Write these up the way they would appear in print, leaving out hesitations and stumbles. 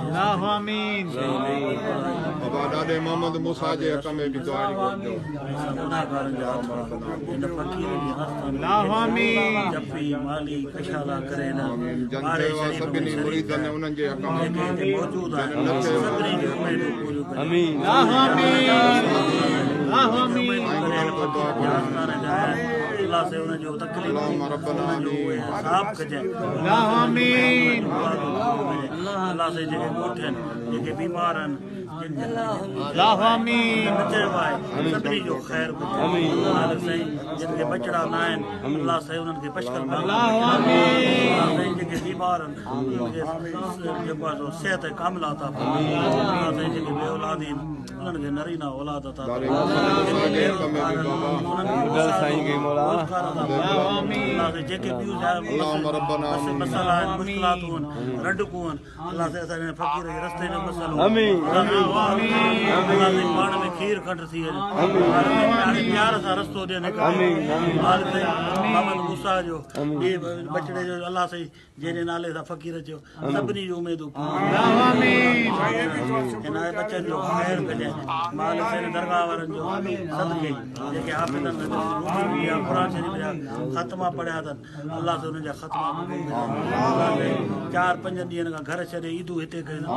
अल्लाहु आमीन बाबा दादे मोहम्मद मूसा जे हक में भी दुआ करिजो अल्लाहु आमीन जफी माली कशाला करे ना जनते वा सभिनी मुरीदन उन्हनि जे हक में मौजूद आहे सभिनी जो आमीन अल्लाहु आमीन अल्लाहु आमीन अल्लाह से उन जो तकलीफ साफ कजे अल्लाहु आमीन अल्लाह से जेके गोठन जेके बीमार आहिनि अल्लाहु आमीन सभिनी जो ख़ैर आमीन साईं जिनके बचड़ा न आहिनि अल्लाह से उन्हनि खे बचकल अल्लाहु आमीन जेके बीमार आहिनि जेको आहे सिहत कामिल अता अल्लाह से जेके बे औलाद आहिनि उन्हनि खे नरीना औलाद अता साईं के मौला अल्लाह से जेके बि मसला आहिनि मुश्किलात आहिनि रंडकूं आहिनि अल्लाह से असांजे फ़क़ीर जे रस्ते जो मसलो आमीन अल्लाह से पाण में खीर खंड थी वञे प्यार सां रस्तो ॾियनि मोहम्मद मूसा जो बचड़े जो अल्लाह से जंहिंजे नाले सां फ़क़ीर चयो सभिनी जूं उमेदूं हिन बचनि जो ख़ैर कजे माल सेन दरगाह वारनि जो सदके जेके हाफ़िज़नि क़ुर शरीफ़ जा ख़त्मा पढ़िया अथनि अल्लाह से उन्हनि जा ख़त्मा 4-5 ॾींहंनि खां घर छॾे ईदूं हिते कयूं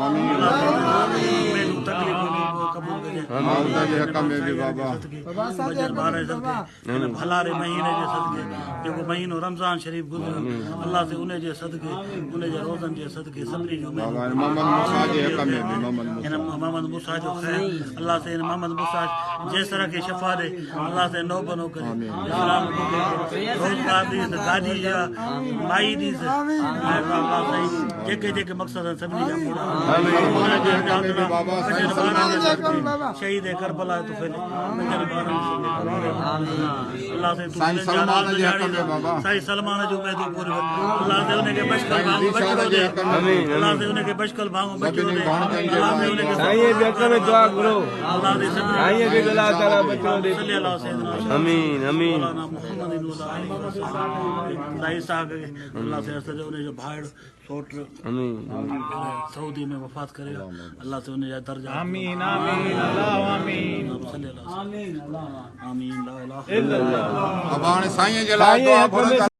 भलारे महीने जे सदके जेको महीनो रमज़ान शरीफ़ गुज़रियो अल्लाह से उन जे सदके उन जे रोज़नि जे सदके सभिनी जो मोहम्मद मूसा जो ख़ैर अल्लाह से मोहम्मद मूसा जेसर खे शफ़ा ॾे अल्लाह से नौ बनो करे रोज़गार ॾीस गाॾी ॾिया माई ॾीस जेके जेके मक़सद सभिनी जा पूरा शहीद करबला तो फैले अल्लाह से साईं सलमान जो मैं तो पूरी अल्लाह से उन्हें के बचकल भांगो बचो दे अल्लाह से उन्हें के बचकल भांगो बचो दे अल्लाह से उन्हें के साईं बेकर में दुआ करो अल्लाह से साईं भी अल्लाह ताला बचो दे सल्लल्लाहु अलैहि वसल्लम आमीन आमीन साईं साहब अल्लाह से असद उन्हें जो भाड़ सोट आमीन सऊदी में वफात करे अल्लाह से उन्हें दर्जा आमीन आमीन अल्लाह आमीन आमीन आमीन ला इलाहा इल्लल्लाह अब हाणे साईं जे लाइ दुआ